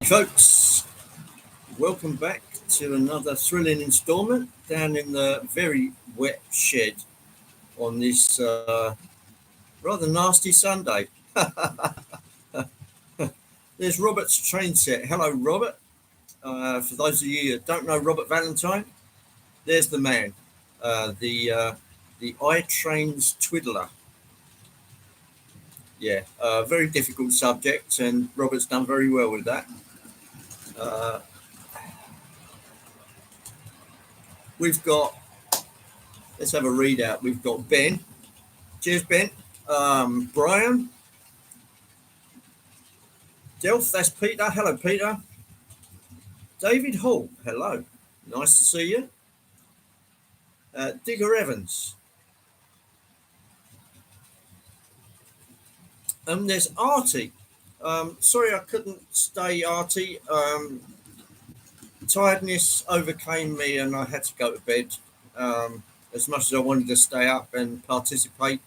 Folks, welcome back to another thrilling instalment down in the very wet shed on this rather nasty Sunday. There's Robert's train set. Hello, Robert. For those of you that don't know Robert Valentine, there's the man, the iTrains twiddler. Yeah, very difficult subject, and Robert's done very well with that. Uh, we've got, let's have a readout. We've got Ben. Cheers, Ben. Brian. Delph, that's Peter. Hello, Peter. David Hall. Hello. Nice to see you. Digger Evans. There's Artie. Sorry I couldn't stay, Artie. Tiredness overcame me and I had to go to bed. As much as I wanted to stay up and participate.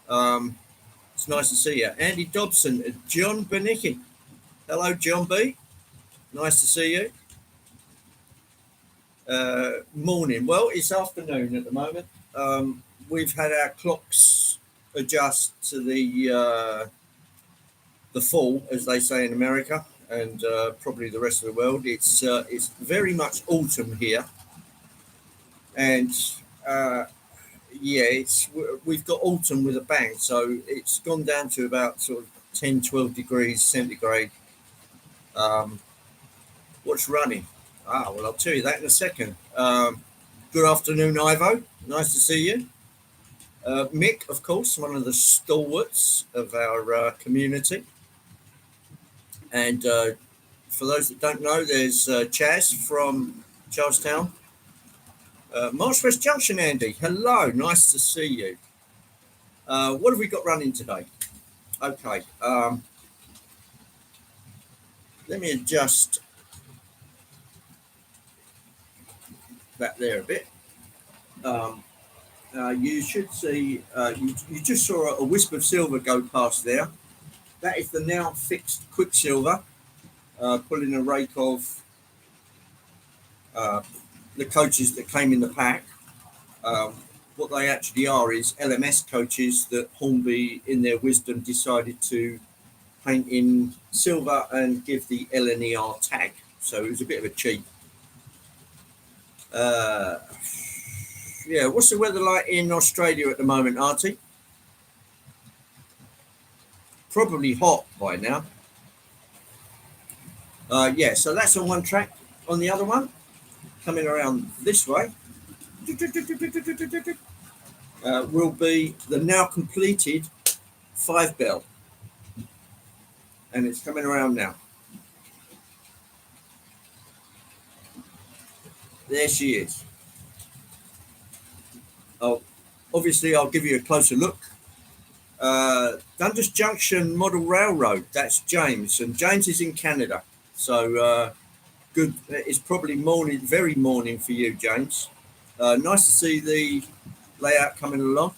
It's nice to see you. Andy Dobson, John Benicki. Hello, John B. Nice to see you. Morning. Well, it's afternoon at the moment. We've had our clocks adjust to the fall, as they say in America, and probably the rest of the world. It's very much autumn here, and we've got autumn with a bang. So it's gone down to about sort of 10, 12 degrees centigrade. What's running? Well, I'll tell you that in a second. Good afternoon, Ivo. Nice to see you. Mick, of course, one of the stalwarts of our community. And for those that don't know, there's Chaz from Charlestown. Marsh West Junction, Andy. Hello, nice to see you. What have we got running today? Okay. Let me adjust that there a bit. You should see, you just saw a wisp of silver go past there. That is the now fixed Quicksilver, pulling a rake of the coaches that came in the pack. What they actually are is LMS coaches that Hornby, in their wisdom, decided to paint in silver and give the LNER tag. So it was a bit of a cheat. What's the weather like in Australia at the moment, Artie? Probably hot by now. So that's on one track. On the other one, coming around this way, will be the now completed 5 bell. And it's coming around now. There she is. Obviously, I'll give you a closer look. Dundas Junction Model Railroad, that's James. And James is in Canada. So good. It's probably very morning for you, James. Nice to see the layout coming along.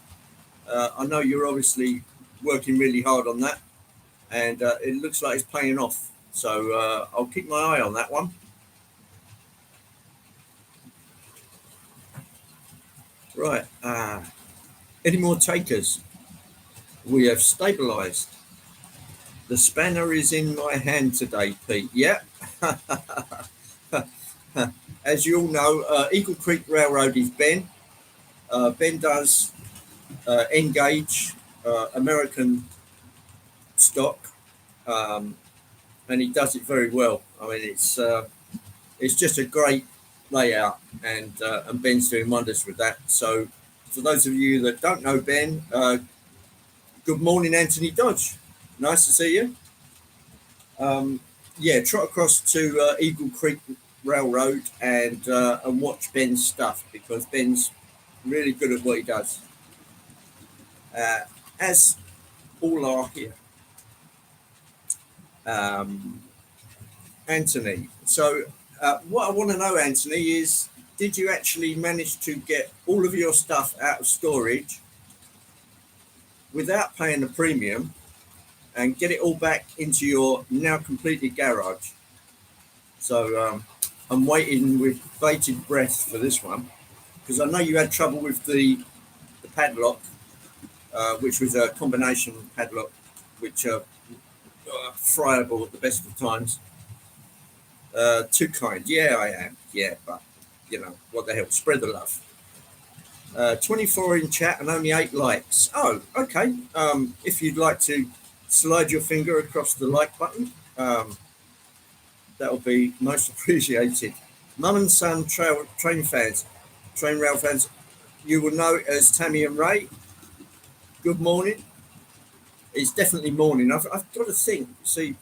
I know you're obviously working really hard on that. And it looks like it's paying off. So I'll keep my eye on that one. Right. Any more takers? We have stabilised. The spanner is in my hand today, Pete. Yeah. As you all know, Eagle Creek Railroad is Ben. Ben does Engage, American stock, and he does it very well. I mean, it's just a great layout, and Ben's doing wonders with that. So for those of you that don't know Ben, good morning, Anthony Dodge. Nice to see you. Trot across to Eagle Creek Railroad and watch Ben's stuff, because Ben's really good at what he does, as all are here. Anthony, so what I want to know, Anthony, is did you actually manage to get all of your stuff out of storage without paying a premium and get it all back into your now completed garage? So I'm waiting with bated breath for this one because I know you had trouble with the padlock, which was a combination padlock, which are friable at the best of times. Too kind. Yeah, I am. Yeah, but you know, what the hell? Spread the love. 24 in chat and only 8 likes. Oh, okay. If you'd like to slide your finger across the like button, that'll be most appreciated. Mum and son train rail fans, you will know it as Tammy and Ray. Good morning. It's definitely morning. I've got to think, see,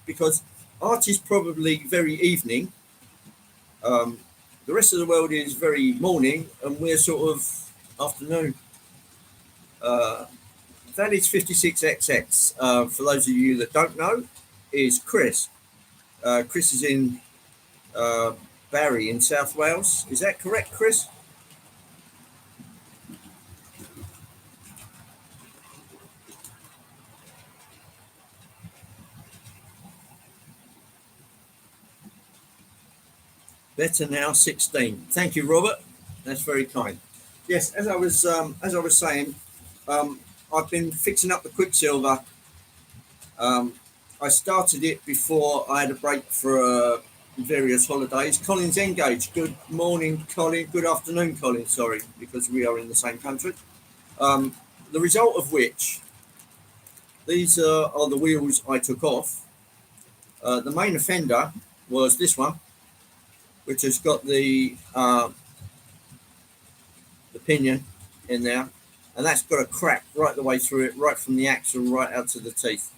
because art is probably very evening. Um, the rest of the world is very morning, and we're sort of afternoon. Uh, that is 56XX. For those of you that don't know, is Chris. Chris is in uh, Barry in South Wales. Is that correct, Chris? Better now, 16. Thank you, Robert. That's very kind. Yes, as I was saying, I've been fixing up the Quicksilver. Um, I started it before I had a break for various holidays. Colin's engaged. Good morning, Colin. Good afternoon, Colin. Sorry, because we are in the same country. The result of which, these are the wheels I took off. The main offender was this one, which has got the pinion in there, and that's got a crack right the way through it, right from the axle right out to the teeth.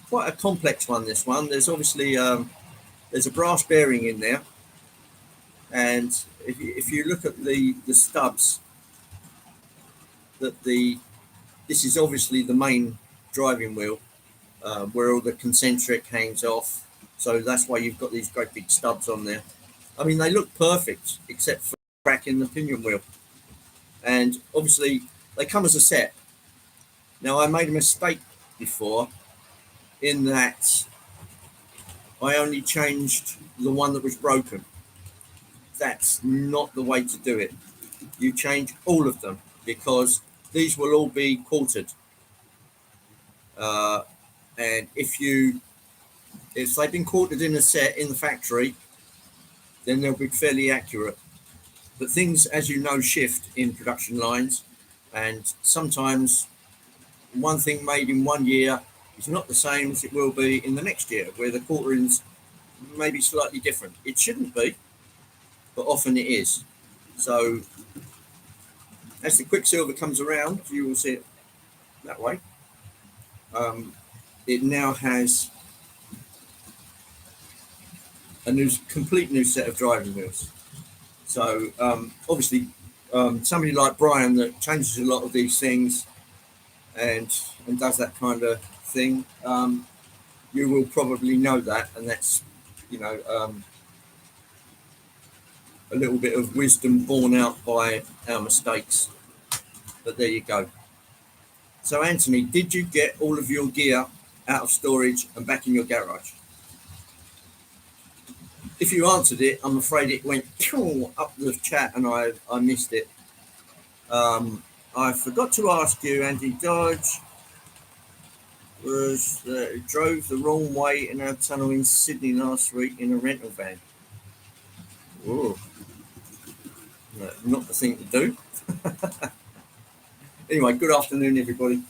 Quite a complex one, this one. There's obviously there's a brass bearing in there, and if you look at the stubs, that this is obviously the main driving wheel, where all the concentric hangs off. So that's why you've got these great big stubs on there. I mean, they look perfect except for the crack in the pinion wheel, and obviously they come as a set. Now I made a mistake before in that I only changed the one that was broken. That's not the way to do it. You change all of them because these will all be quartered. Uh, and if they've been quartered in a set in the factory, then they'll be fairly accurate. But things, as you know, shift in production lines, and sometimes one thing made in one year is not the same as it will be in the next year, where the quarterings may be slightly different. It shouldn't be, but often it is. So as the Quicksilver comes around, you will see it that way. It now has a complete new set of driving wheels. So obviously, somebody like Brian that changes a lot of these things and does that kind of thing, you will probably know that, and that's a little bit of wisdom borne out by our mistakes. But there you go. So Anthony, did you get all of your gear out of storage and back in your garage? If you answered it, I'm afraid it went up the chat and I missed it. I forgot to ask you, Andy Dodge drove the wrong way in our tunnel in Sydney last week in a rental van. Oh, no, not the thing to do. Anyway, good afternoon, everybody.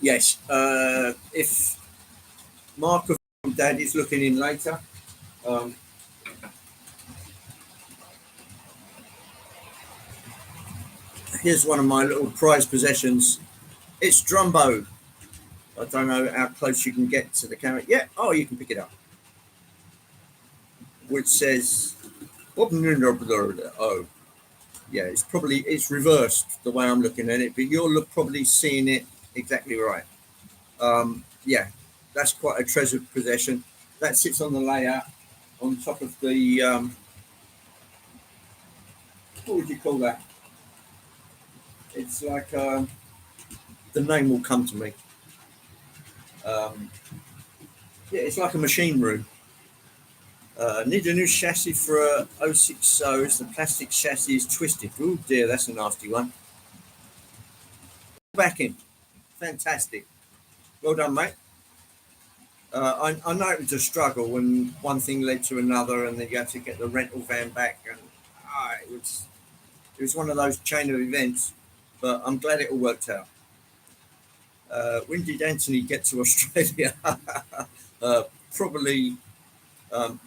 Yes, if Mark from Dad is looking in later, here's one of my little prized possessions. It's Drumbo. I don't know how close you can get to the camera. Yeah, oh, you can pick it up. Which says, oh, yeah, it's reversed the way I'm looking at it, but you're probably seeing it exactly right. Yeah, that's quite a treasured possession. That sits on the layout on top of the, what would you call that? It's like, the name will come to me. Yeah, it's like a machine room. Need a new chassis for a 060. The plastic chassis is twisted. Oh dear, that's a nasty one. Back in. Fantastic. Well done, mate. I know it was a struggle when one thing led to another, and then you had to get the rental van back, and it was one of those chain of events. But I'm glad it all worked out. When did Anthony get to Australia? Probably. Um,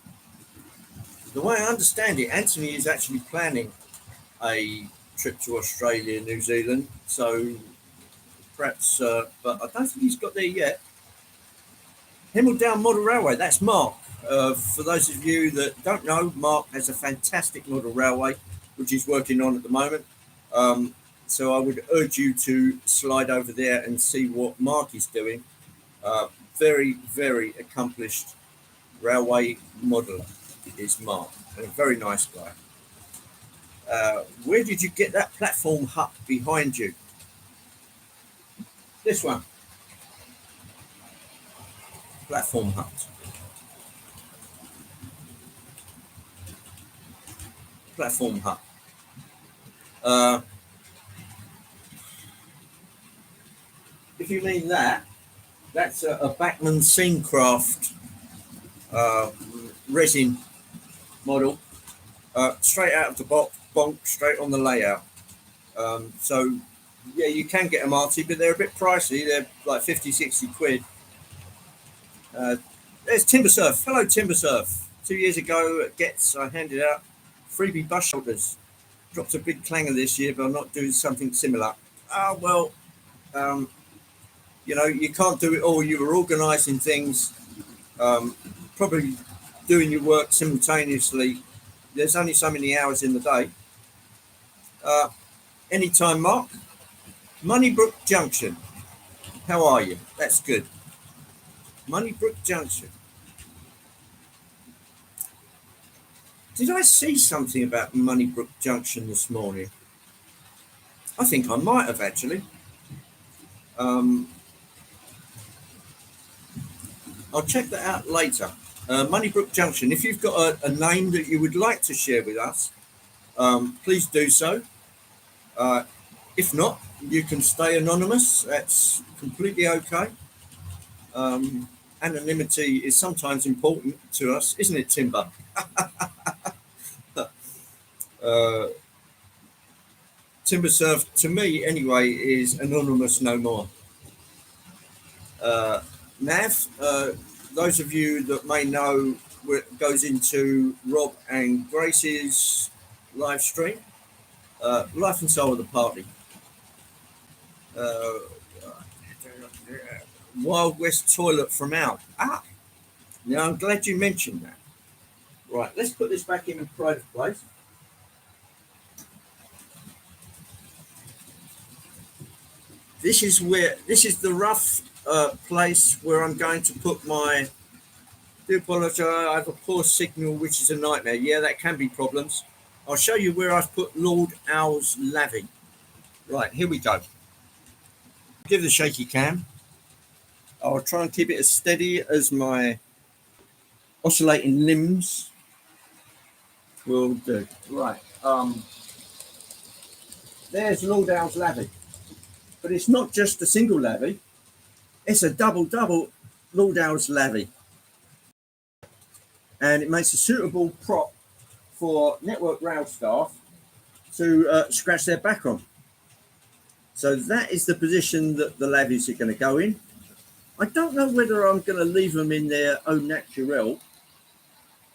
the way I understand it, Anthony is actually planning a trip to Australia, New Zealand. So perhaps, but I don't think he's got there yet. Hemel Model Railway, that's Mark. For those of you that don't know, Mark has a fantastic model railway, which he's working on at the moment. So I would urge you to slide over there and see what Mark is doing. Very, very accomplished railway modeler is Mark, and a very nice guy. Where did you get that platform hut behind you? This one. Platform hut. Platform hut. If you mean that, that's a Bachmann Scenecraft resin model, straight out of the box, bonk, straight on the layout. So, yeah, you can get them arty, but they're a bit pricey. They're like 50, 60 quid. There's Timber Surf. Hello, Timber Surf. 2 years ago at Getz, I handed out freebie bus shelters. Dropped a big clanger this year, but I'm not doing something similar. Well, you can't do it all. You were organising things, probably doing your work simultaneously. There's only so many hours in the day. Anytime, Mark. Moneybrook Junction. How are you? That's good. Moneybrook Junction. Did I see something about Moneybrook Junction this morning? I think I might have actually. I'll check that out later. Moneybrook Junction. If you've got a name that you would like to share with us, please do so. If not, you can stay anonymous. That's completely okay. Anonymity is sometimes important to us, isn't it, Timber? Timber Surf, to me anyway, is anonymous no more. Nav, those of you that may know, goes into Rob and Grace's live stream, life and soul of the party. Wild West toilet from out. Now I'm glad you mentioned that. Right, let's put this back in a private place. This is the rough place where I'm going to put my. Do apologise. I have a poor signal, which is a nightmare. Yeah, that can be problems. I'll show you where I've put Lord Owl's lavy. Right, here we go. Give the shaky cam. I'll try and keep it as steady as my oscillating limbs will do. Right. There's Lord Owl's lavy. But it's not just a single lavy. It's a double Lord Owl's lavy. And it makes a suitable prop for Network Rail staff to scratch their back on. So that is the position that the lavies are going to go in. I don't know whether I'm going to leave them in their au naturel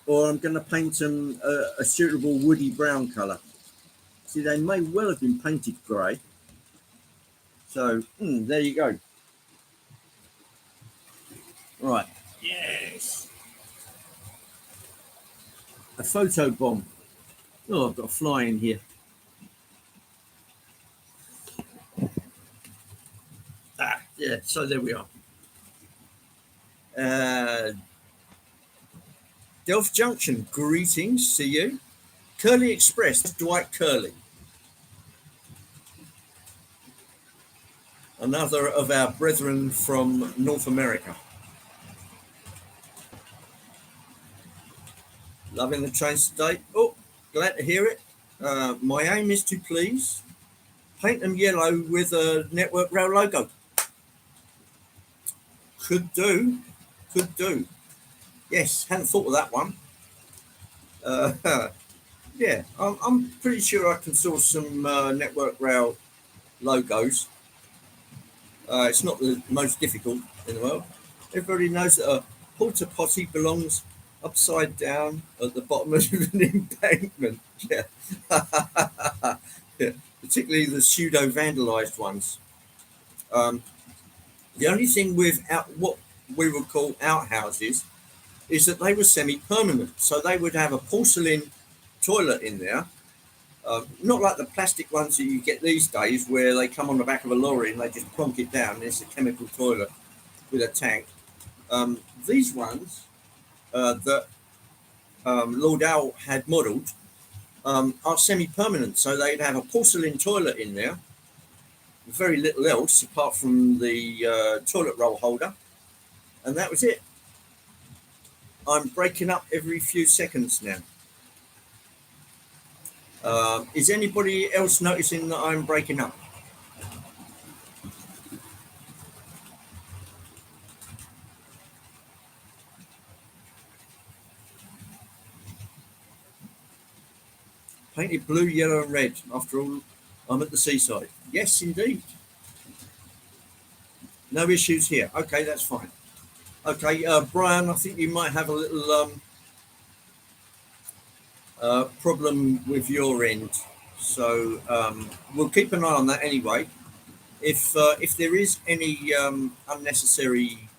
or I'm going to paint them a suitable woody brown colour. See, they may well have been painted grey. So, there you go. Right. Yes. A photo bomb. Oh, I've got a fly in here. Yeah, so there we are. Delft Junction, greetings to you. Curly Express, Dwight Curly. Another of our brethren from North America. Loving the trains today. Oh, glad to hear it. My aim is to please paint them yellow with a Network Rail logo. Could do. Could do. Yes, hadn't thought of that one. Uh, yeah, I'm pretty sure I can source some Network Rail logos. It's not the most difficult in the world. Everybody knows that a porta potty belongs upside down at the bottom of an embankment. Yeah. Yeah. Particularly the pseudo vandalized ones. Um, the only thing with what we would call outhouses is that they were semi-permanent. So they would have a porcelain toilet in there, not like the plastic ones that you get these days where they come on the back of a lorry and they just plonk it down and it's a chemical toilet with a tank. These ones that Lord Owl had modelled are semi-permanent. So they'd have a porcelain toilet in there, very little else apart from the toilet roll holder, and that was it. I'm breaking up every few seconds now. Is anybody else noticing that I'm breaking up? Painted blue, yellow and red. After all, I'm at the seaside. Yes, indeed. No issues here. Okay, that's fine. Okay, Brian, I think you might have a little problem with your end. So we'll keep an eye on that anyway. If there is any unnecessary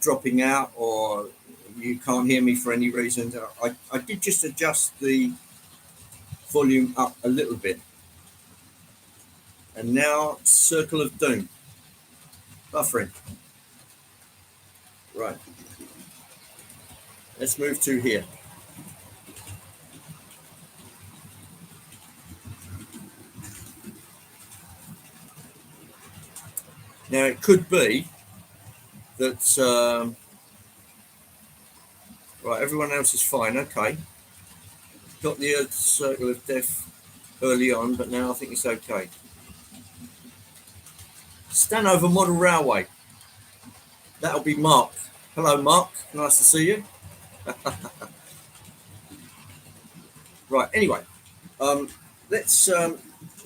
dropping out or you can't hear me for any reason, I did just adjust the volume up a little bit. And now Circle of Doom. Buffering. Right. Let's move to here. Now it could be that right, everyone else is fine. Okay, got the Earth Circle of Death early on, but now I think it's okay. Stanhover Model Railway. That'll be Mark. Hello, Mark. Nice to see you. Right. Anyway, let's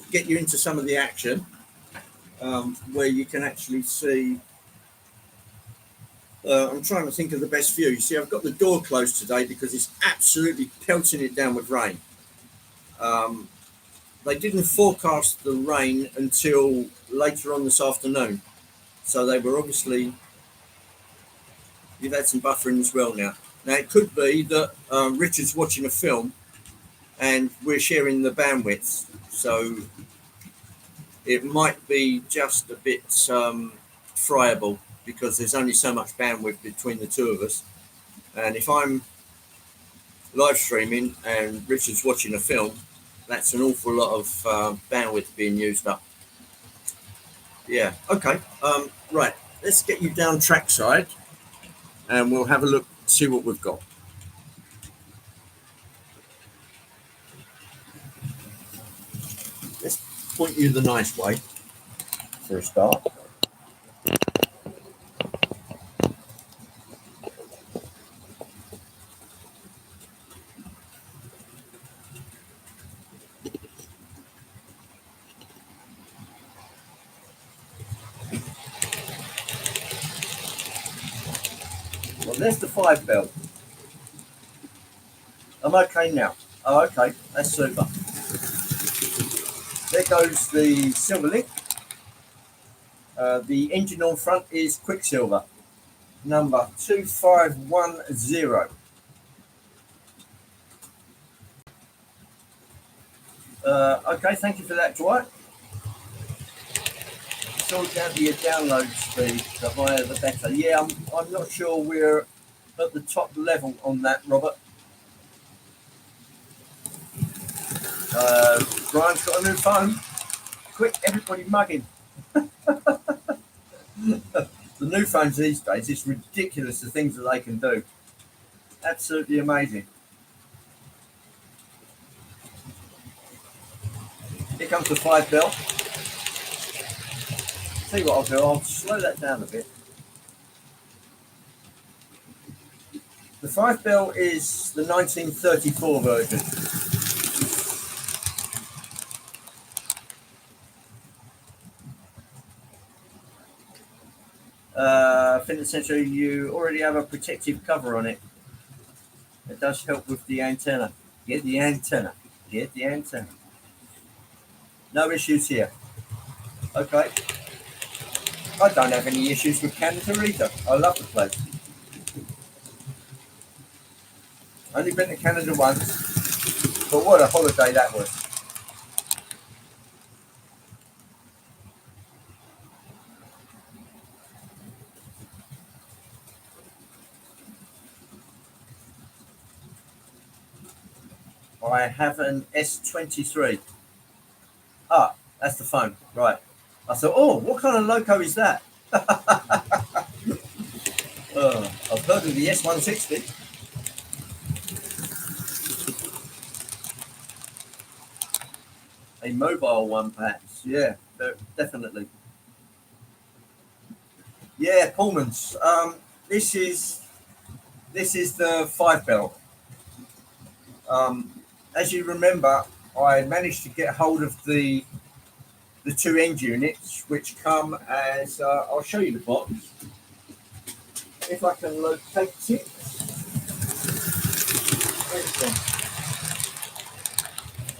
get you into some of the action where you can actually see. I'm trying to think of the best view. You see, I've got the door closed today because it's absolutely pelting it down with rain. They didn't forecast the rain until later on this afternoon. So they were obviously, you've had some buffering as well now. Now, it could be that Richard's watching a film and we're sharing the bandwidth. So it might be just a bit friable because there's only so much bandwidth between the two of us. And if I'm live streaming and Richard's watching a film, that's an awful lot of bandwidth being used up. Yeah, okay. Right, let's get you down trackside and we'll have a look, see what we've got. Let's point you the nice way for a start. Well, there's the 5 bell. I'm okay now. Oh, okay, that's super. There goes the Silver Link. The engine on front is Quicksilver, number 2510. Okay, thank you for that, Dwight. It's all down to your download speed. The higher, the better. Yeah, I'm not sure we're at the top level on that, Robert. Brian's got a new phone. Quick, everybody mugging. The new phones these days, it's ridiculous the things that they can do. Absolutely amazing. Here comes the 5 bell. See what I'll do, I'll slow that down a bit. The 5 bell is the 1934 version. Fitness Centre, you already have a protective cover on it. It does help with the antenna. Get the antenna. Get the antenna. No issues here. Okay. I don't have any issues with Canada either. I love the place. Only been to Canada once, but what a holiday that was. I have an S23. Ah, that's the phone. Right. I thought, oh, what kind of loco is that? I've heard of the S160. A mobile one, perhaps. Yeah, definitely. Yeah, Pullman's. This is the 5 bell. As you remember, I managed to get hold of the 2 end units, which come as I'll show you the box if I can locate it.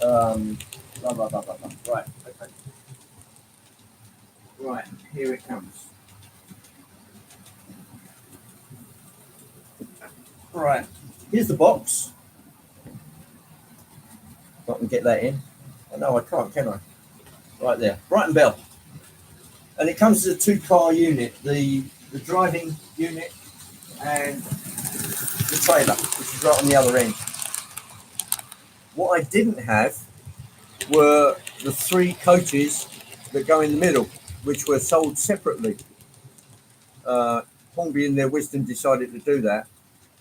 Blah, blah, blah, blah, blah. Right, okay. Right, here it comes. Right, here's the box. If I can get that in. Oh, no, I can't, can I? Right there, Brighton Bell. And it comes as a 2-car unit, the driving unit and the trailer, which is right on the other end. What I didn't have were the 3 coaches that go in the middle, which were sold separately. Hornby in their wisdom decided to do that.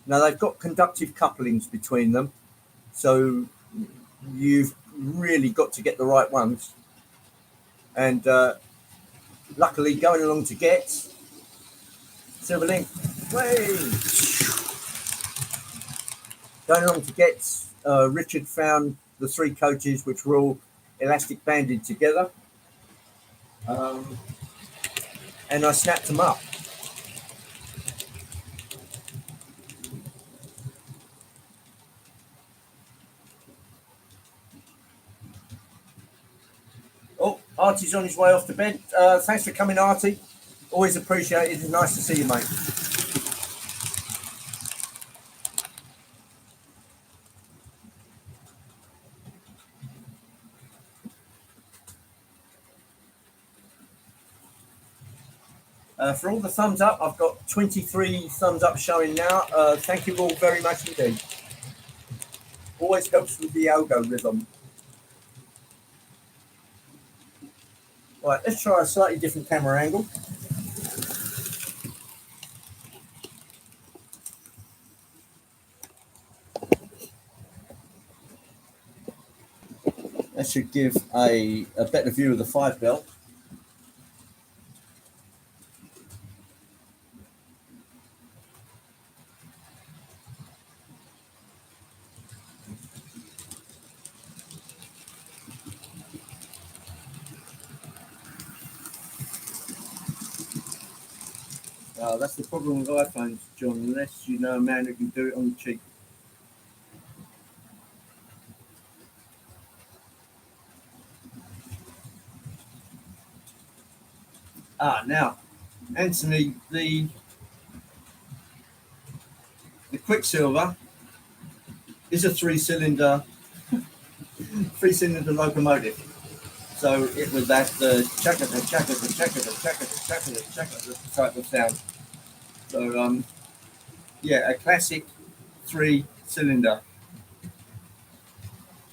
Now they've got conductive couplings between them, so you've really got to get the right ones. And luckily, going along to Getz, Silver Link, going along to Getz, Richard found the 3 coaches which were all elastic banded together, and I snapped them up. Oh, Artie's on his way off to bed. Thanks for coming, Artie. Always appreciated. Nice to see you, mate. For all the thumbs up, I've got 23 thumbs up showing now. Thank you all very much indeed. Always helps with the algorithm. Right, let's try a slightly different camera angle. That should give a better view of the 5 bell. That's the problem with iPhones, John, unless you know a man who can do it on the cheap. Now, Anthony, the Quicksilver is a 3-cylinder locomotive. So it was that chaka type of sound. So yeah, a classic 3-cylinder.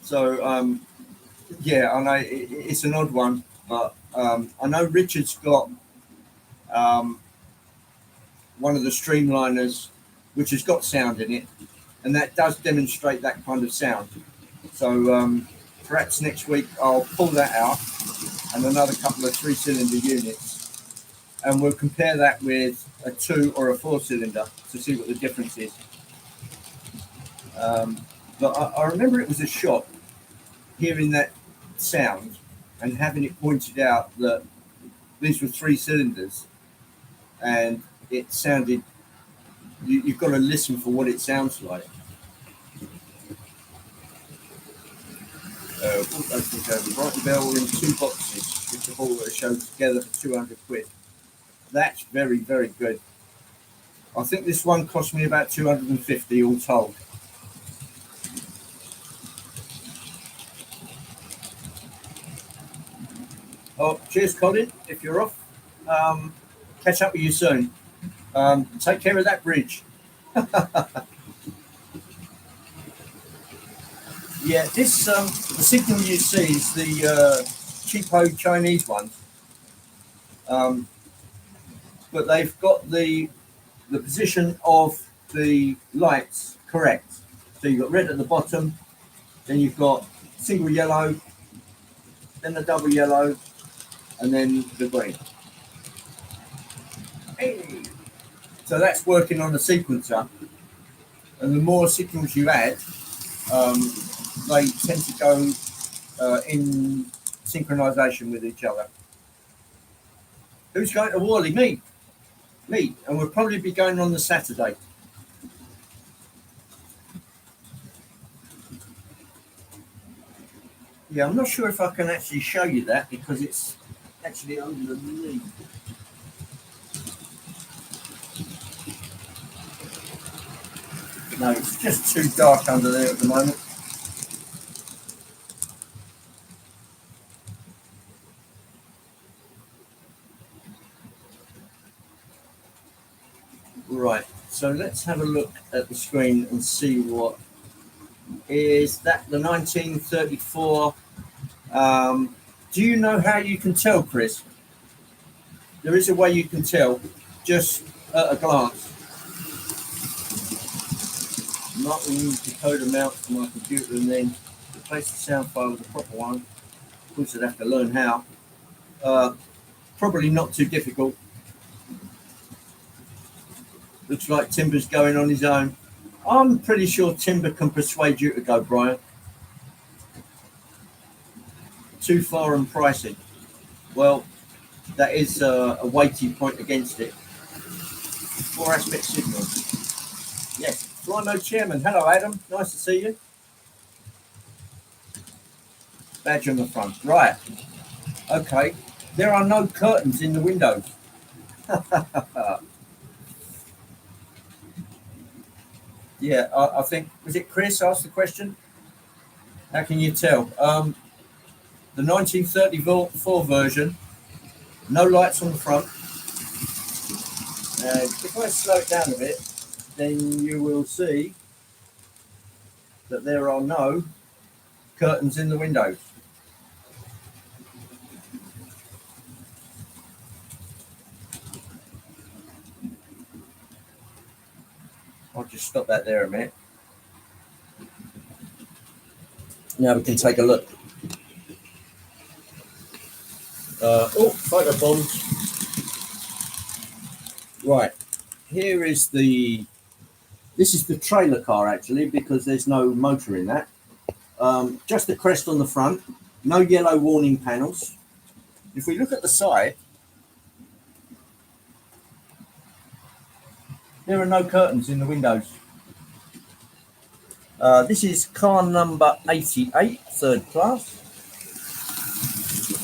So yeah, I know it's an odd one, but I know Richard's got one of the Streamliners, which has got sound in it, and that does demonstrate that kind of sound. So perhaps next week I'll pull that out and another couple of 3-cylinder units, and we'll compare that with a 2 or a 4-cylinder to see what the difference is. But I remember it was a shock hearing that sound and having it pointed out that these were 3 cylinders, and it sounded. You've got to listen for what it sounds like. Brighton Bell in 2 boxes, which have all shown together for 200 quid. That's very, very good. I think this one cost me about 250 all told. Oh, cheers, Colin. If you're off, catch up with you soon. Take care of that bridge. Yeah, this the signal you see is the cheapo Chinese ones, but they've got the position of the lights correct. So you've got red at the bottom, then you've got single yellow, then the double yellow, and then the green. Hey. So that's working on the sequencer, and the more signals you add, they tend to go in synchronization with each other. Who's going to Worley? Me, and we'll probably be going on the Saturday. Yeah, I'm not sure if I can actually show you that because it's actually under the knee. No, it's just too dark under there at the moment. Right, so let's have a look at the screen and see what is that. The 1934. Do you know how you can tell, Chris? There is a way you can tell just at a glance. Marking decoder mount to my computer and then replace the sound file with the proper one. Of course, I'd have to learn how. Probably not too difficult. Looks like Timber's going on his own. I'm pretty sure Timber can persuade you to go, Brian. Too far and pricey. Well, that is a weighty point against it. 4 aspect signal. Yes, Flymo Chairman. Hello, Adam. Nice to see you. Badge on the front. Right. Okay. There are no curtains in the windows. Yeah, I think, was it Chris asked the question? How can you tell? The 1934 version, no lights on the front. And if I slow it down a bit, then you will see that there are no curtains in the windows. I'll just stop that there a minute. Now we can take a look. Photo bombs. Right, here is this is the trailer car actually, because there's no motor in that. Just the crest on the front, no yellow warning panels. If we look at the side, there are no curtains in the windows. This is car number 88, third class.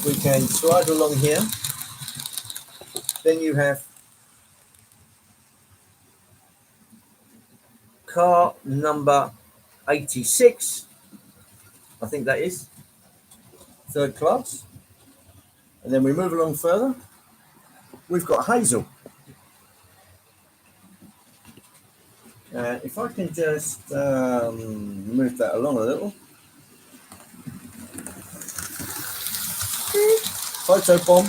We can slide along here. Then you have car number 86, I think that is, third class. And then we move along further. We've got Hazel. If I can just move that along a little. Photo bomb.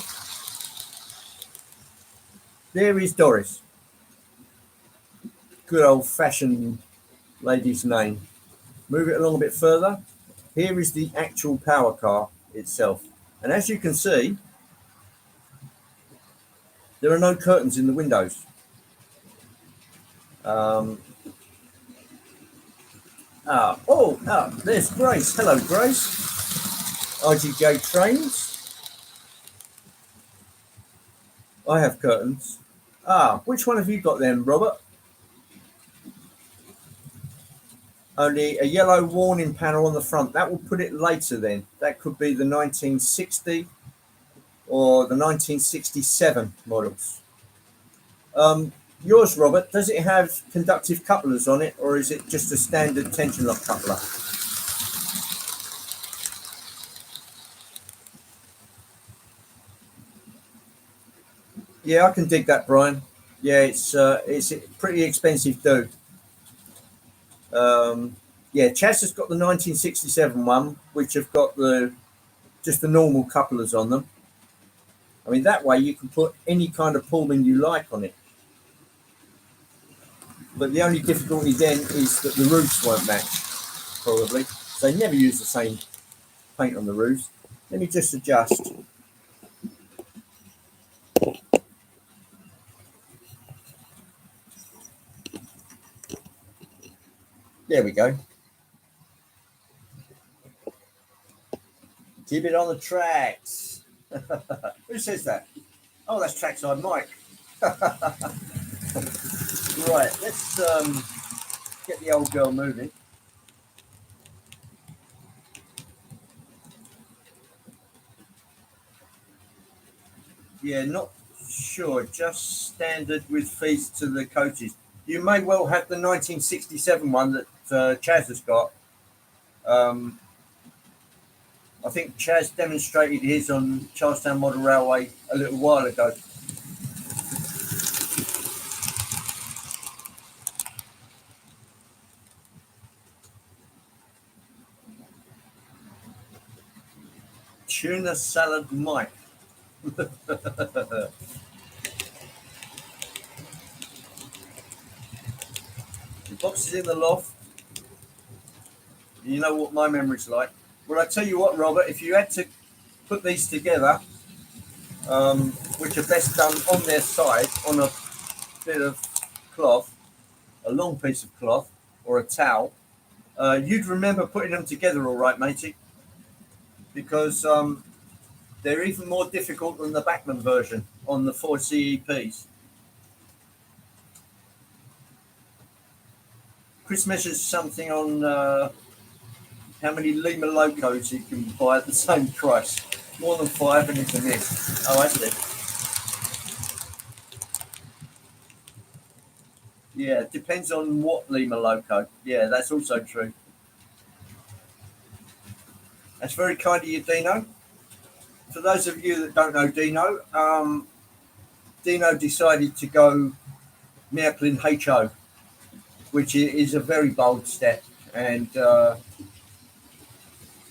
There is Doris. Good old-fashioned lady's name. Move it along a bit further. Here is the actual power car itself. And as you can see, there are no curtains in the windows. There's Grace. Hello, Grace. IGJ Trains. I have curtains. Which one have you got then, Robert? Only a yellow warning panel on the front. That will put it later then. That could be the 1960 or the 1967 models. Yours, Robert, does it have conductive couplers on it, or is it just a standard tension lock coupler? Yeah, I can dig that, Brian. Yeah, it's a pretty expensive dude. Yeah, Chaz has got the 1967 one, which have got just the normal couplers on them. I mean, that way you can put any kind of Pullman you like on it. But the only difficulty then is that the roofs won't match, probably. So they never use the same paint on the roofs. Let me just adjust. There we go. Keep it on the tracks. Who says that? Oh, that's trackside Mike. Right, let's get the old girl moving. Yeah, not sure. Just standard with fees to the coaches. You may well have the 1967 one that Chaz has got. I think Chaz demonstrated his on Charlestown Model Railway a little while ago. Tuna salad Mike. The box is in the loft. You know what my memory's like. Well, I tell you what, Robert, if you had to put these together, which are best done on their side on a bit of cloth, a long piece of cloth or a towel, you'd remember putting them together all right, matey, because they're even more difficult than the Bachmann version on the 4 CEPs. Chris measures something on how many Lima locos you can buy at the same price. More than 5 and it's a miss. Oh, I see. Yeah, it depends on what Lima loco. Yeah, that's also true. That's very kind of you, Dino. For those of you that don't know Dino, Dino decided to go Märklin HO, which is a very bold step. And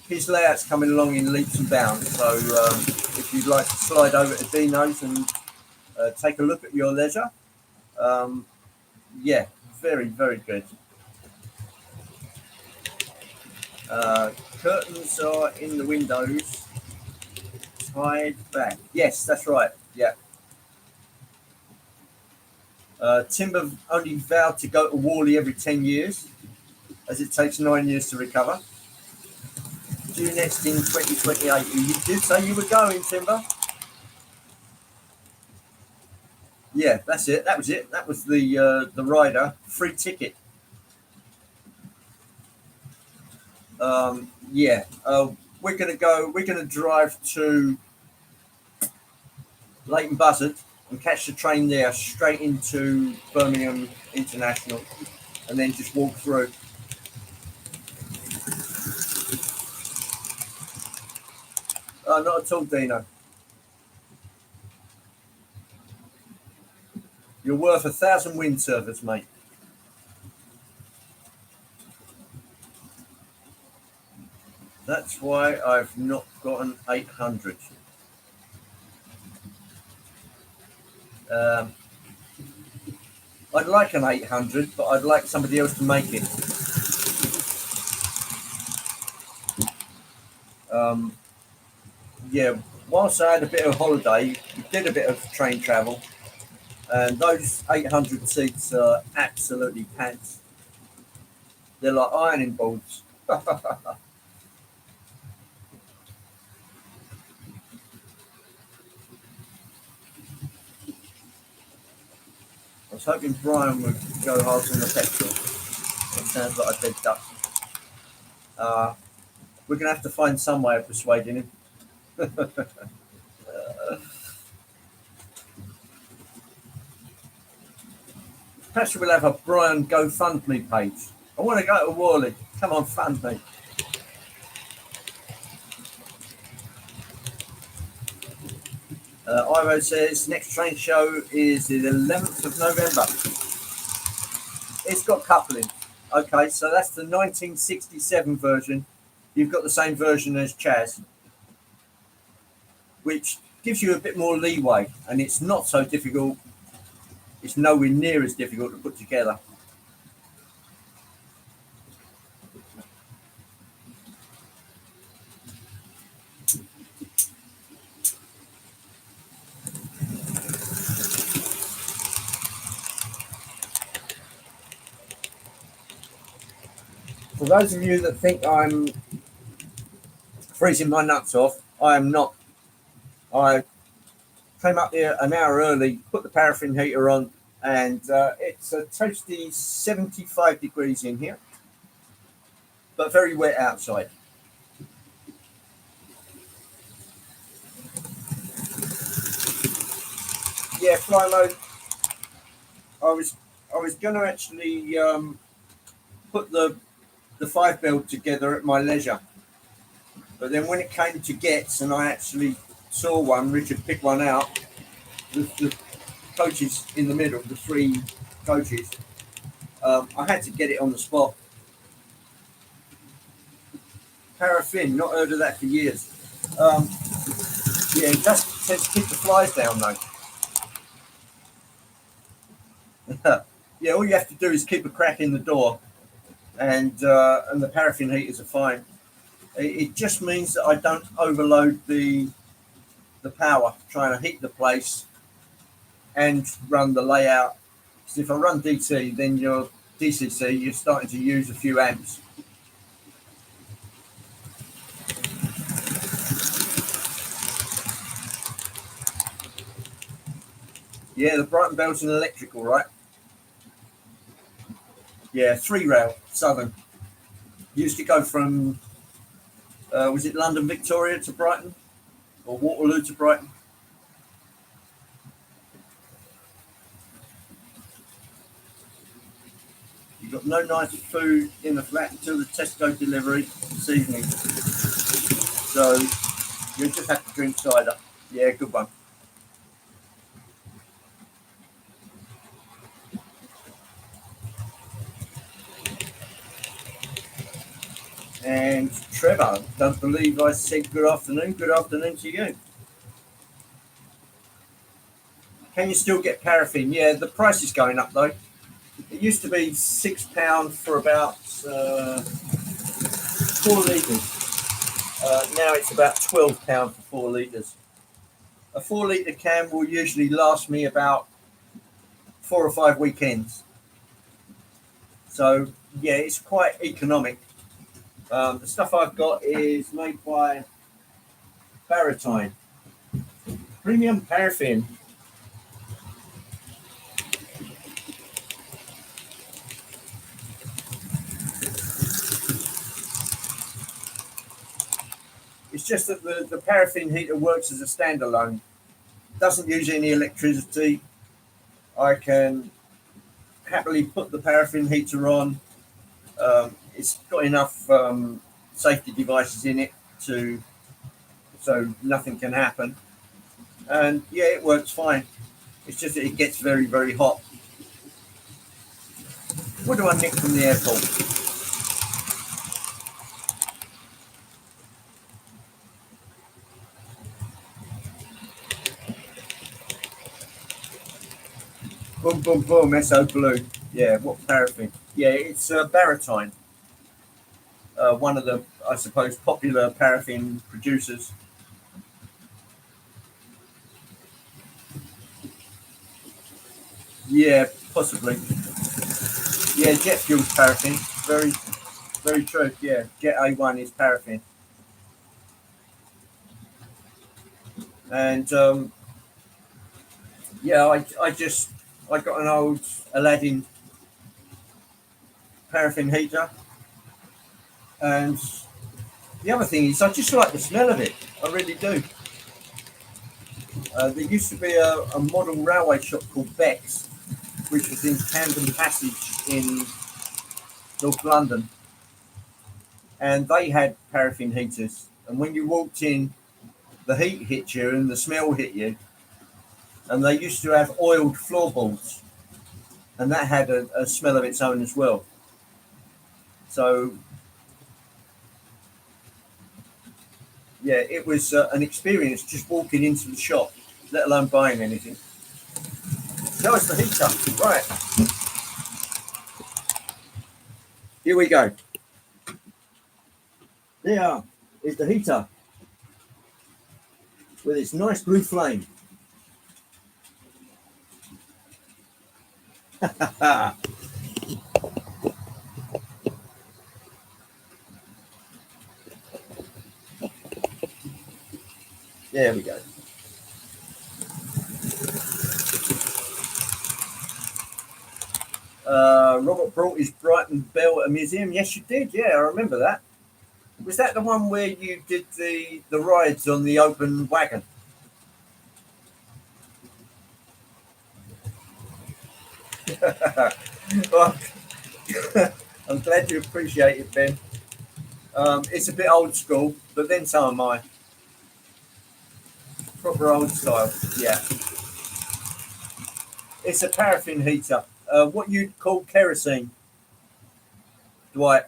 his layout's coming along in leaps and bounds. So if you'd like to slide over to Dino's and take a look at your leisure, yeah, very, very good. Curtains are in the windows, tied back. Yes, that's right. Yeah. Timber only vowed to go to Worley every 10 years, as it takes 9 years to recover. Due next in 2028. You did say you were going, Timber? Yeah, that's it. That was it. That was the rider. Free ticket. Yeah. We're gonna drive to Leighton Buzzard and catch the train there straight into Birmingham International, and then just walk through. Not at all, Dino. You're worth 1,000 wind servers, mate. That's why I've not got an 800. I'd like an 800, but I'd like somebody else to make it. Um, yeah, whilst I had a bit of holiday, we did a bit of train travel, and those 800 seats are absolutely pants. They're like ironing boards. I was hoping Brian would go hard on the petrol. It sounds like a dead duck. Uh, we're going to have to find some way of persuading him. Perhaps we'll have a Brian GoFundMe page. I want to go to Worley. Come on, fund me. Ivo says next train show is the 11th of November. It's got coupling. Okay, so that's the 1967 version. You've got the same version as Chaz, which gives you a bit more leeway, and it's not so difficult. It's nowhere near as difficult to put together. For those of you that think I'm freezing my nuts off, I am not. I came up here an hour early, put the paraffin heater on, and it's a toasty 75 degrees in here, but very wet outside. Yeah, fly mode. I was going to actually put the 5 build together at my leisure, but then when it came to gets and I actually saw one, Richard picked one out. The coaches in the middle, the three coaches. I had to get it on the spot. Paraffin, not heard of that for years. Yeah, it just tends to keep the flies down though. Yeah, all you have to do is keep a crack in the door, and the paraffin heaters are fine. It just means that I don't overload the power trying to heat the place and run the layout. Because if I run DT, then your DCC, you're starting to use a few amps. Yeah, the Brighton Bell's an electrical, right? Yeah, 3 rail, Southern. Used to go from, was it London Victoria to Brighton? Or Waterloo to Brighton? You've got no nice food in the flat until the Tesco delivery this evening. So you just have to drink cider. Yeah, good one. And Trevor, don't believe I said good afternoon. Good afternoon to you. Can you still get paraffin? Yeah, the price is going up though. It used to be £6 for about 4 litres. Now it's about £12 for 4 litres. A 4 litre can will usually last me about 4 or 5 weekends. So yeah, it's quite economic. The stuff I've got is made by Baratine. Premium paraffin. It's just that the paraffin heater works as a standalone. Doesn't use any electricity. I can happily put the paraffin heater on. It's got enough safety devices in it to so nothing can happen. And yeah, it works fine. It's just that it gets very, very hot. What do I nick from the airport? Boom, boom, boom, SO Blue. Yeah, what paraffin? Yeah, it's Baratine. One of the, I suppose, popular paraffin producers. Yeah, possibly. Yeah, jet fuel's paraffin. Very, very true. Yeah, Jet A1 is paraffin. And yeah, I got an old Aladdin paraffin heater, and the other thing is I just like the smell of it. I really do. There used to be a model railway shop called Beck's, which was in Camden Passage in North London, and they had paraffin heaters. And when you walked in, the heat hit you and the smell hit you. And they used to have oiled floorboards, and that had a smell of its own as well. So yeah, it was an experience just walking into the shop, let alone buying anything. That was the heater. Right, here we go. There is the heater with its nice blue flame. There we go. Robert brought his Brighton bell at a museum. Yes, you did. Yeah, I remember that. Was that the one where you did the rides on the open wagon? Well, I'm glad you appreciate it, Ben. It's a bit old school, but then so am I. Proper old style. Yeah. It's a paraffin heater. What you'd call kerosene, Dwight.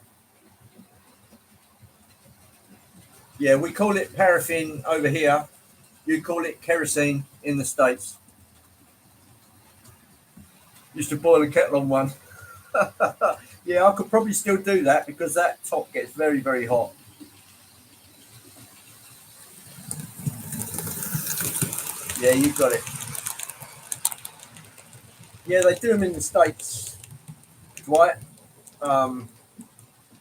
Yeah, we call it paraffin over here. You call it kerosene in the States. Used to boil a kettle on one. Yeah, I could probably still do that because that top gets very, very hot. Yeah, you got it. Yeah, they do them in the States, Dwight. Um,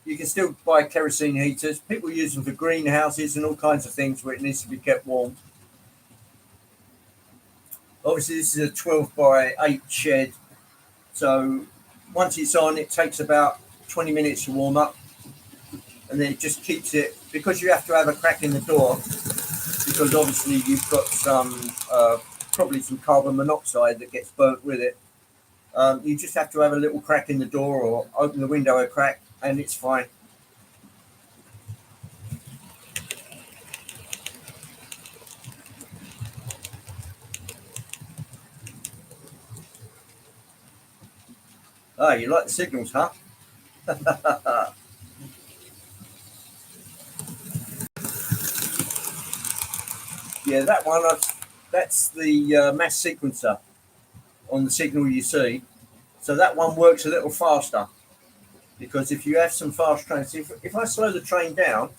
you can still buy kerosene heaters. People use them for greenhouses and all kinds of things where it needs to be kept warm. Obviously, this is a 12 by 8 shed. So once it's on, it takes about 20 minutes to warm up. And then it just keeps it, because you have to have a crack in the door, because obviously you've got probably some carbon monoxide that gets burnt with it. You just have to have a little crack in the door or open the window a crack, and it's fine. Oh, you like the signals, huh? Yeah, that one, that's the mass sequencer on the signal you see. So that one works a little faster, because if you have some fast trains, if I slow the train down,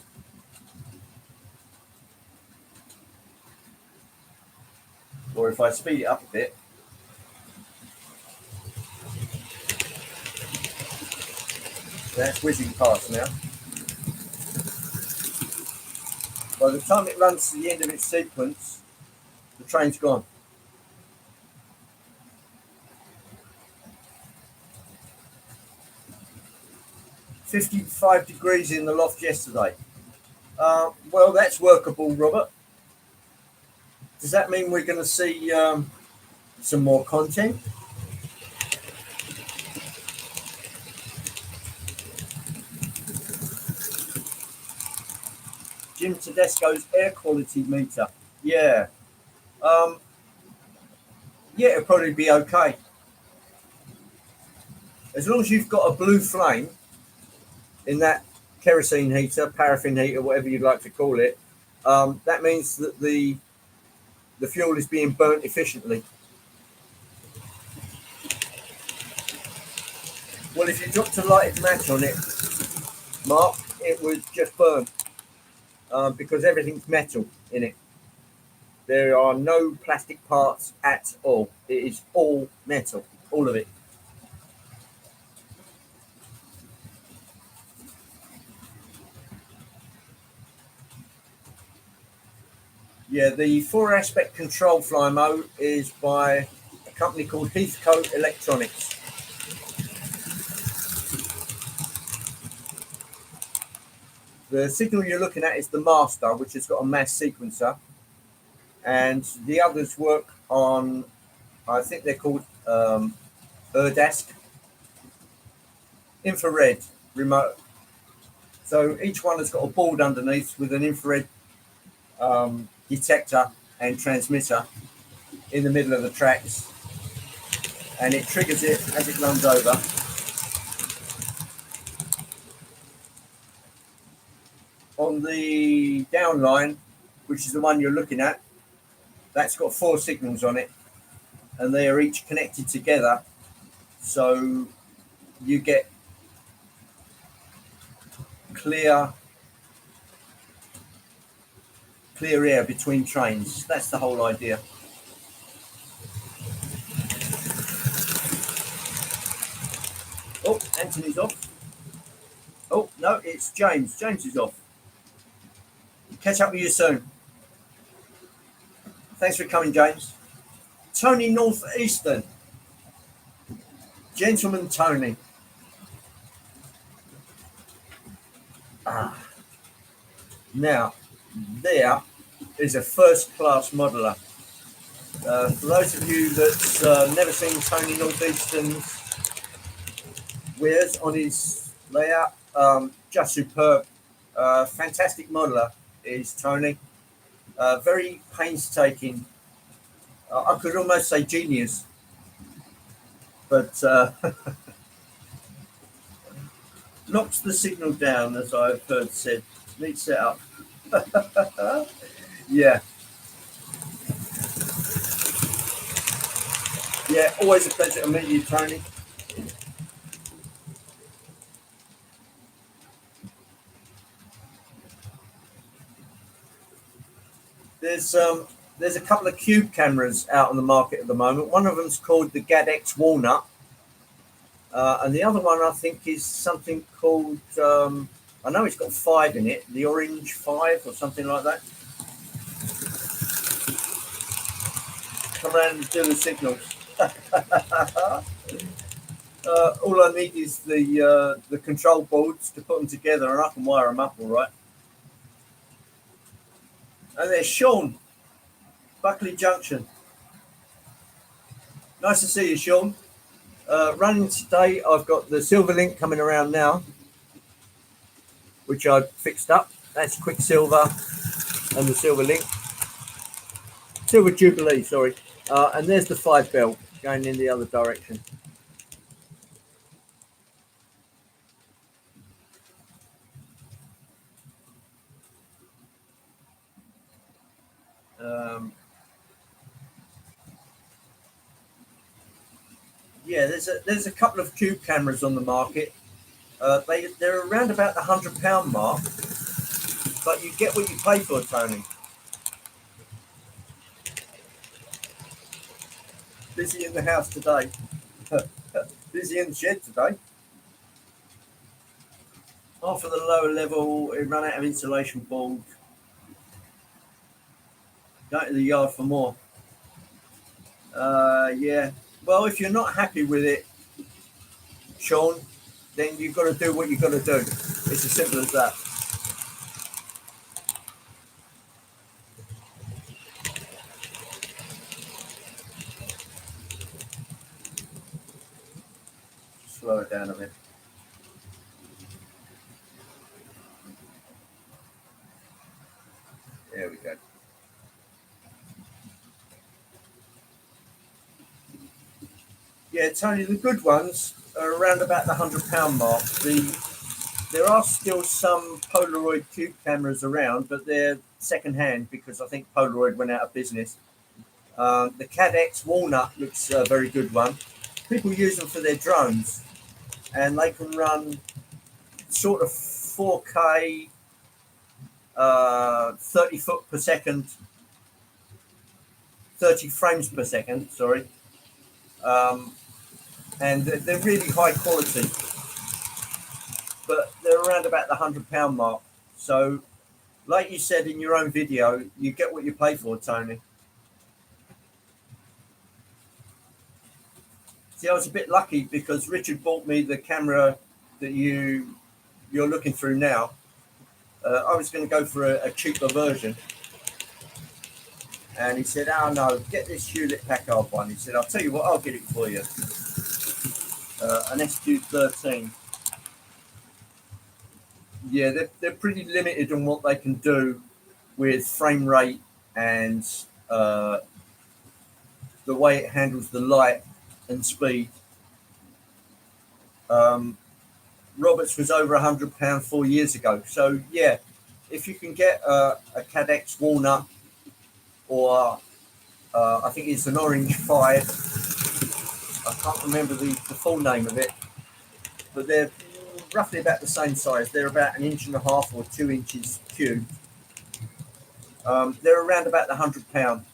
or if I speed it up a bit, that's whizzing past now. By the time it runs to the end of its sequence, the train's gone. 55 degrees in the loft yesterday. Well, that's workable, Robert. Does that mean we're going to see some more content? Jim Tedesco's air quality meter. Yeah. Um, yeah, it'll probably be okay. As long as you've got a blue flame in that kerosene heater, paraffin heater, whatever you'd like to call it, that means that the fuel is being burnt efficiently. Well, if you dropped a lighted match on it, Mark, it would just burn because everything's metal in it. There are no plastic parts at all. It is all metal, all of it. Yeah, the four aspect control Flymo is by a company called Heathcote Electronics. The signal you're looking at is the master, which has got a mass sequencer, and the others work on, I think they're called ERDASC, infrared remote. So each one has got a board underneath with an infrared detector and transmitter in the middle of the tracks, and it triggers it as it runs over. On the downline, which is the one you're looking at, that's got four signals on it, and they are each connected together, so you get clear air between trains. That's the whole idea. Oh, Anthony's off. Oh, no, it's James. James is off. Catch up with you soon. Thanks for coming, James. Tony Northeastern. Gentleman Tony. Now, there is a first-class modeler. For those of you that's never seen Tony Northeastern's wares on his layout, just superb. Fantastic modeler is Tony. Very painstaking. I could almost say genius, but knocks the signal down, as I've heard said. Neat setup. Yeah. Yeah, always a pleasure to meet you, Tony. There's a couple of cube cameras out on the market at the moment. One of them's called the GADX Walnut, and the other one I think is something called, I know it's got 5 in it, the Orange 5 or something like that. Come around and do the signals. All I need is the control boards to put them together, and I can wire them up all right. And there's Sean, Buckley Junction. Nice to see you, Sean. Running today, I've got the Silver Link coming around now, which I've fixed up. That's Quicksilver and the Silver Link. Silver Jubilee, sorry. And there's the 5 bell going in the other direction. Yeah, there's a couple of cube cameras on the market. They're around about the £100 mark, but you get what you pay for, Tony. Busy in the house today. Busy in the shed today. Off at the lower level, it ran out of insulation board. Go to the yard for more. Yeah. Well, if you're not happy with it, Sean, then you've got to do what you've got to do. It's as simple as that. Slow it down a bit. There we go. Yeah, Tony, the good ones are around about the £100 mark. There are still some Polaroid cube cameras around, but they're second-hand because I think Polaroid went out of business. The CADX Walnut looks a very good one. People use them for their drones, and they can run sort of 4K, 30 foot per second, 30 frames per second, sorry. And they're really high quality, but they're around about the £100 mark. So, like you said in your own video, you get what you pay for, Tony. See, I was a bit lucky because Richard bought me the camera that you're looking through now. I was going to go for a cheaper version, and he said, "Oh no, get this Hewlett Packard one." He said, "I'll tell you what, I'll get it for you." An SQ13. Yeah, they're pretty limited on what they can do with frame rate and the way it handles the light and speed. Roberts was over £100 4 years ago. So yeah, if you can get a Cadex Walnut, or I think it's an Orange 5. I can't remember the full name of it, but they're roughly about the same size. They're about 1.5 inches or 2 inches cubed. They're around about the £100.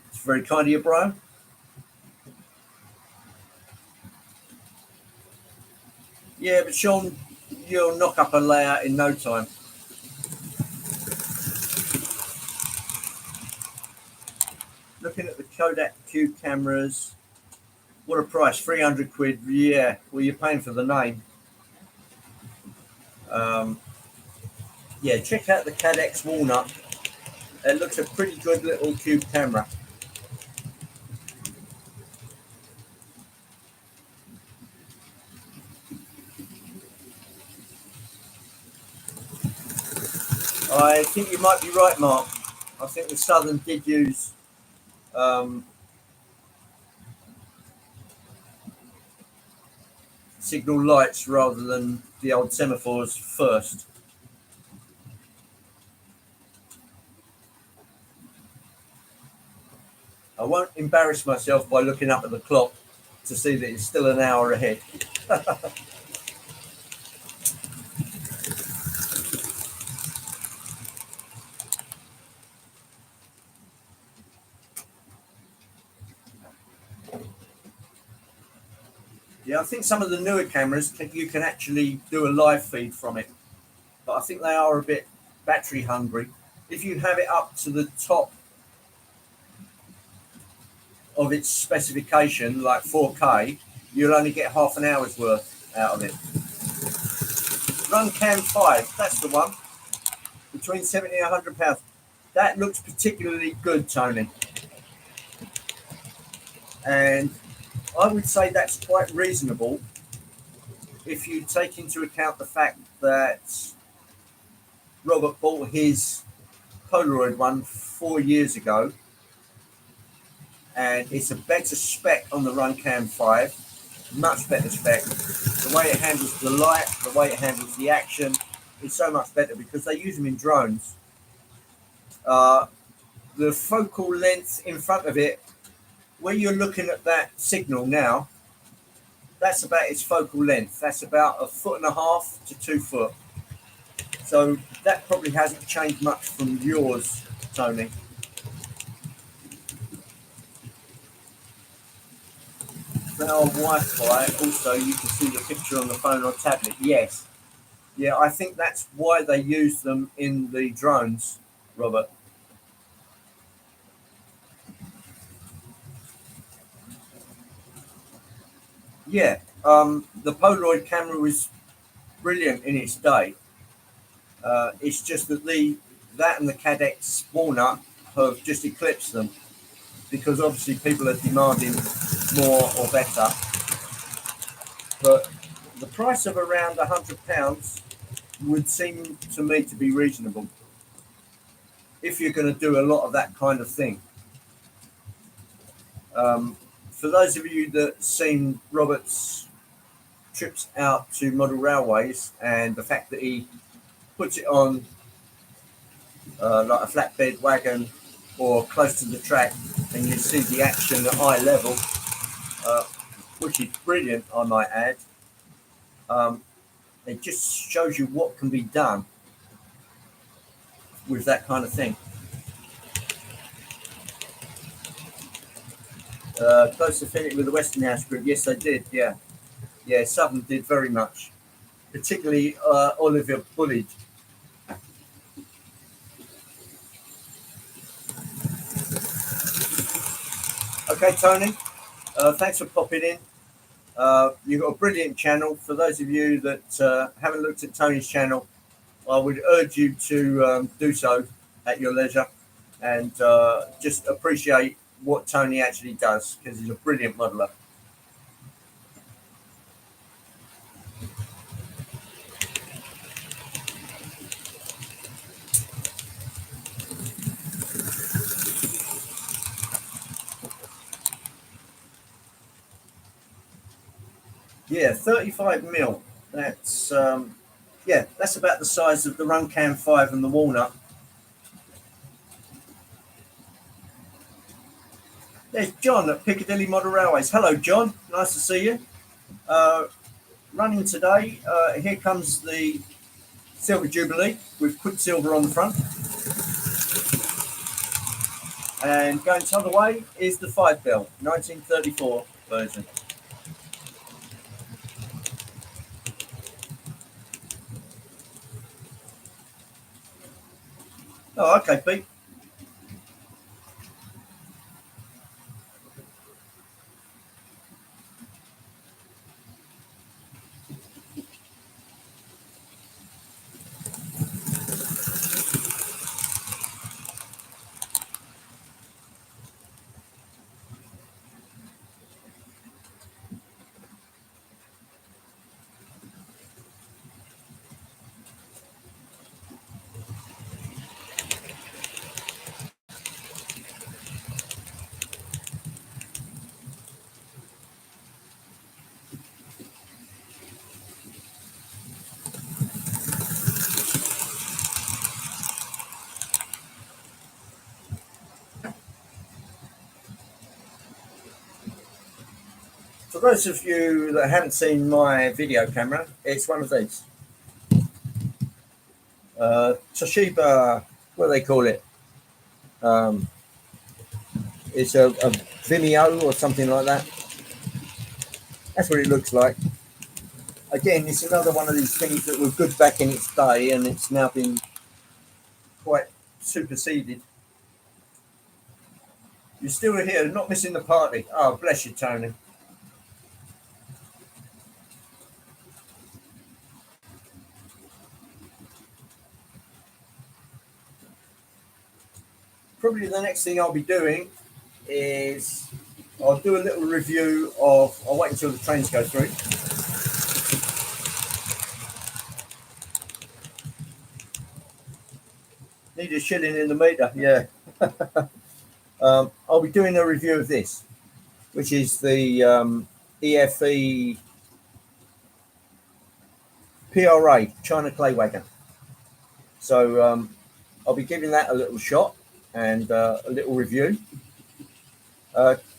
It's very kind of you, Brian. Yeah, but Sean, you'll knock up a layout in no time. Looking at the Kodak Cube cameras, what a price, 300 quid. Yeah, well, you're paying for the name. Yeah, check out the Cadex Walnut. It looks a pretty good little cube camera. I think you might be right, Mark. I think the Southern did use signal lights rather than the old semaphores first. I won't embarrass myself by looking up at the clock to see that it's still an hour ahead. Yeah, I think some of the newer cameras, you can actually do a live feed from it, but I think they are a bit battery hungry. If you have it up to the top of its specification, like 4K, you'll only get half an hour's worth out of it. Run Cam 5, that's the one, between 70 and £100. That looks particularly good, Tony. And I would say that's quite reasonable if you take into account the fact that Robert bought his Polaroid one 4 years ago, and it's a better spec on the Runcam 5, much better spec. The way it handles the light, the way it handles the action is so much better because they use them in drones. The focal length in front of it, where you're looking at that signal now, that's about its focal length. That's about 1.5 to 2 foot. So that probably hasn't changed much from yours, Tony. Now Wi-Fi, also you can see the picture on the phone or tablet. Yes. Yeah, I think that's why they use them in the drones, Robert. Yeah, the Polaroid camera was brilliant in its day. It's just that that and the Cadex Walnut have just eclipsed them because obviously people are demanding more or better. But the price of around £100 would seem to me to be reasonable if you're going to do a lot of that kind of thing. For those of you that seen Robert's trips out to model railways and the fact that he puts it on like a flatbed wagon or close to the track and you see the action at eye level, which is brilliant, I might add. Um, it just shows you what can be done with that kind of thing. Close affinity with the Westinghouse group. Yes, they did. Yeah, yeah. Southern did very much, particularly Oliver Bullied. Okay, Tony. Thanks for popping in. You've got a brilliant channel. For those of you that haven't looked at Tony's channel, I would urge you to do so at your leisure and just appreciate what Tony actually does because he's a brilliant modeler. Yeah, 35 mil. That's that's about the size of the Runcam 5 and the Walnut. There's John at Piccadilly Model Railways. Hello, John. Nice to see you. Running today. Here comes the Silver Jubilee with Quicksilver on the front. And going the other way is the 5 bell, 1934 version. Oh, okay, Pete. For those of you that haven't seen my video camera, it's one of these. Toshiba, what do they call it? It's a Vimeo or something like that. That's what it looks like. Again, it's another one of these things that were good back in its day and it's now been quite superseded. You're still here, not missing the party. Oh, bless you, Tony. Probably the next thing I'll be doing is I'll do a little review of. I'll wait until the trains go through. Need a shilling in the meter, yeah. I'll be doing a review of this, which is the EFE PRA China Clay Wagon. So I'll be giving that a little shot and a little review.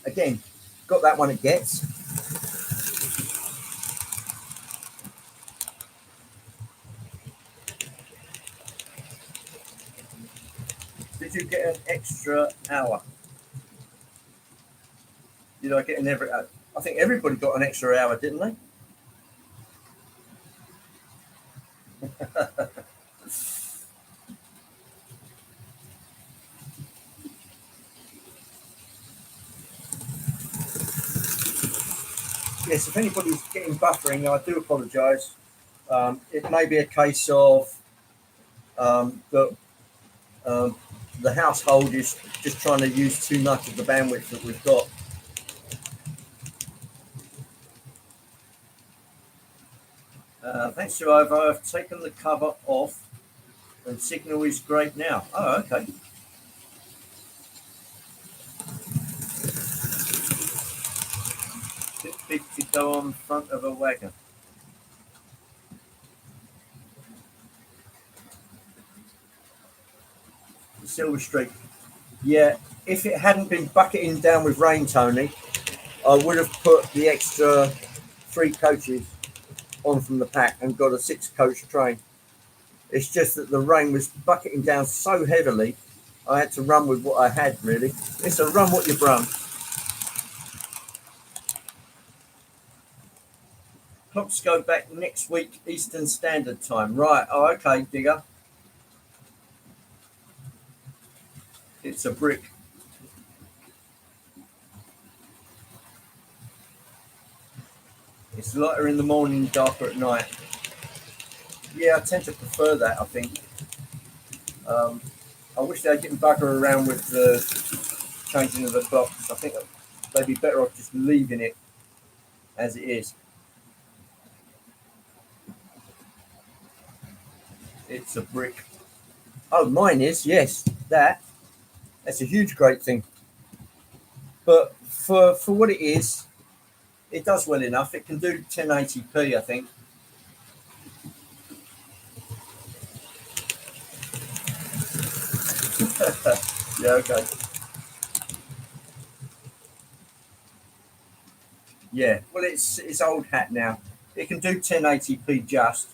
Again, got that one at Gets. Did you get an extra hour? Did I get an every? I think everybody got an extra hour, didn't they? Yes, if anybody's getting buffering, I do apologise. It may be a case of that the household is just trying to use too much of the bandwidth that we've got. Thanks to Ivo, I've taken the cover off and signal is great now. Oh, okay. Bit big to go on front of a wagon. The Silver Streak. Yeah, if it hadn't been bucketing down with rain, Tony, I would have put the extra 3 coaches on from the pack and got a 6-coach train. It's just that the rain was bucketing down so heavily, I had to run with what I had, really. It's a run what you brung. Clocks go back next week, Eastern Standard Time. Right, oh, okay, Digger. It's a brick. It's lighter in the morning, darker at night. Yeah, I tend to prefer that, I think. I wish they didn't bugger around with the changing of the clocks. I think they'd be better off just leaving it as it is. It's a brick. Oh, mine is, yes, that. That's a huge, great thing. But for what it is, it does well enough. It can do 1080p, I think. Yeah, okay. Yeah, well, it's old hat now. It can do 1080p just.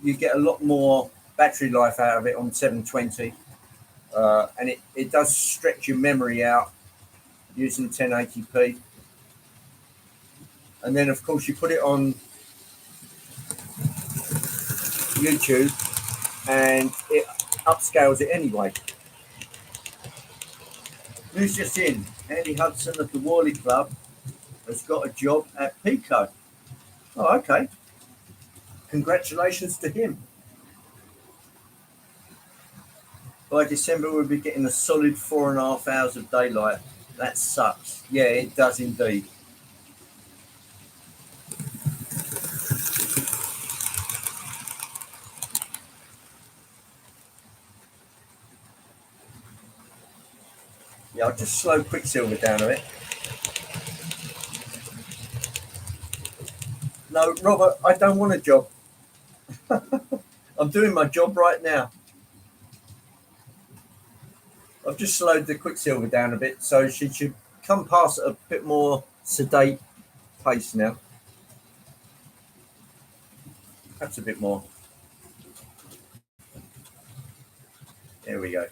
You get a lot more battery life out of it on 720, and it does stretch your memory out using 1080p. And then, of course, you put it on YouTube, and it upscales it anyway. Who's just in? Andy Hudson of the Worley Club has got a job at Pico. Oh, okay. Congratulations to him. By December, we'll be getting a solid 4.5 hours of daylight. That sucks. Yeah, it does indeed. Yeah, I'll just slow Quicksilver down a bit. No, Robert, I don't want a job. I'm doing my job right now. I've just slowed the Quicksilver down a bit, so she should come past at a bit more sedate pace now. Perhaps a bit more. There we go.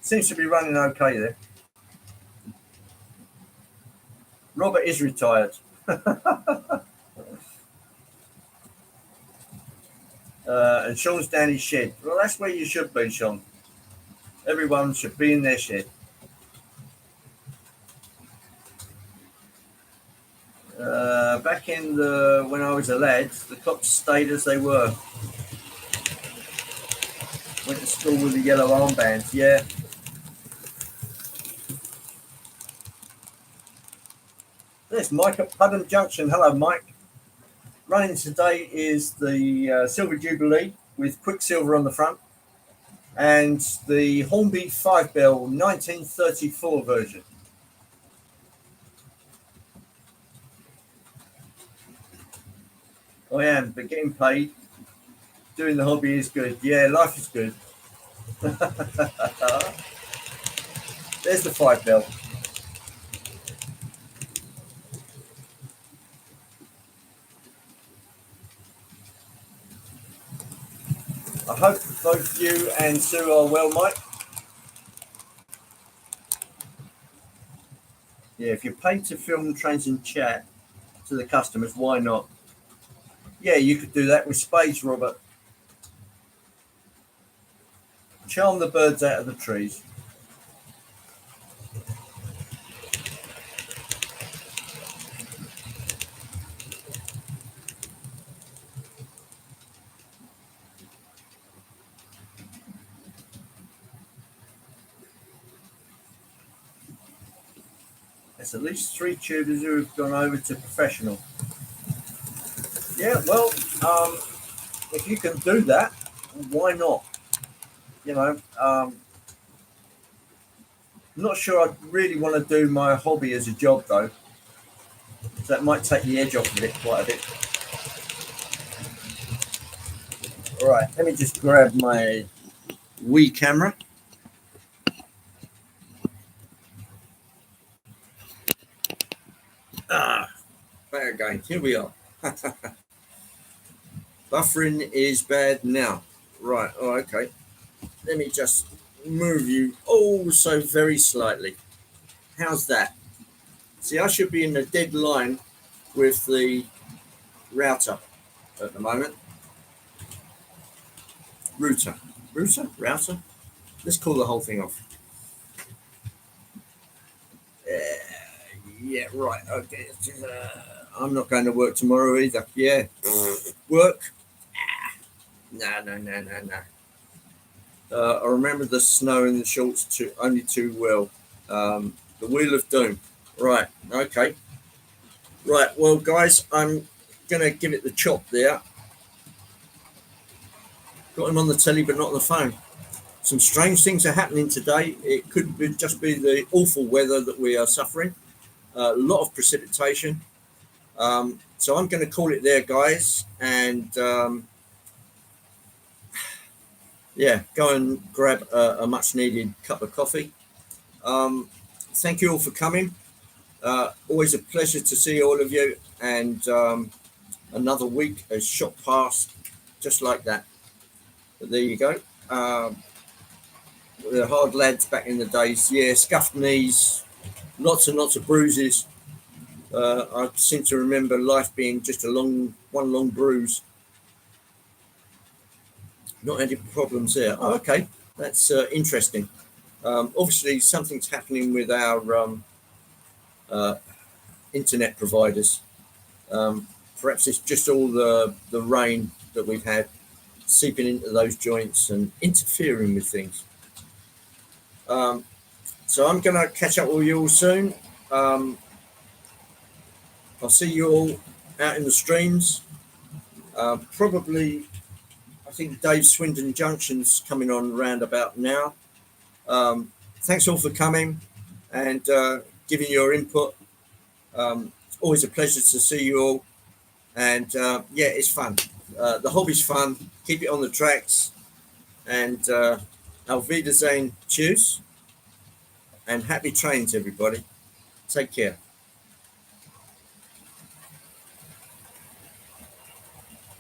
Seems to be running okay there. Robert is retired. And Sean's down his shed. Well, that's where you should be, Sean. Everyone should be in their shed. Back in when I was a lad, the clocks stayed as they were. Went to school with the yellow armbands, yeah. There's Mike at Putnam Junction. Hello, Mike. Running today is the Silver Jubilee with Quicksilver on the front and the Hornby 5-bell 1934 version. I am, but getting paid, doing the hobby is good. Yeah, life is good. There's the 5-bell. I hope both you and Sue are well, Mike. Yeah, if you're paid to film trains and chat to the customers, why not? Yeah, you could do that with spades, Robert. Charm the birds out of the trees. There's at least 3 tubers who have gone over to professional. Yeah, well, if you can do that, why not? You know, I'm not sure I really want to do my hobby as a job though. So that might take the edge off of it quite a bit. All right, let me just grab my Wii camera. Back again. Here we are. Buffering is bad now. Right. Oh, okay. Let me just move you oh so very slightly. How's that? See, I should be in a dead line with the router at the moment. Router. Let's call the whole thing off. Yeah, right. Okay. I'm not going to work tomorrow either. Yeah. Work? No. I remember the snow in the shorts only too well. The Wheel of Doom. Right. Okay. Right. Well, guys, I'm going to give it the chop there. Got him on the telly, but not on the phone. Some strange things are happening today. It could just be the awful weather that we are suffering. A lot of precipitation. So I'm going to call it there, guys. And yeah, go and grab a much needed cup of coffee. Thank you all for coming. Always a pleasure to see all of you. And another week has shot past just like that. But there you go. The hard lads back in the days. Yeah, scuffed knees, lots and lots of bruises. I seem to remember life being just one long bruise. Not any problems there. Oh, okay, that's interesting. Obviously, something's happening with our internet providers. Perhaps it's just all the rain that we've had seeping into those joints and interfering with things. So I'm going to catch up with you all soon. I'll see you all out in the streams. Probably, I think Dave Swindon Junction's coming on round about now. Thanks all for coming and giving your input. It's always a pleasure to see you all. And yeah, it's fun. The hobby's fun. Keep it on the tracks. And auf Wiedersehen. Cheers. And happy trains, everybody. Take care.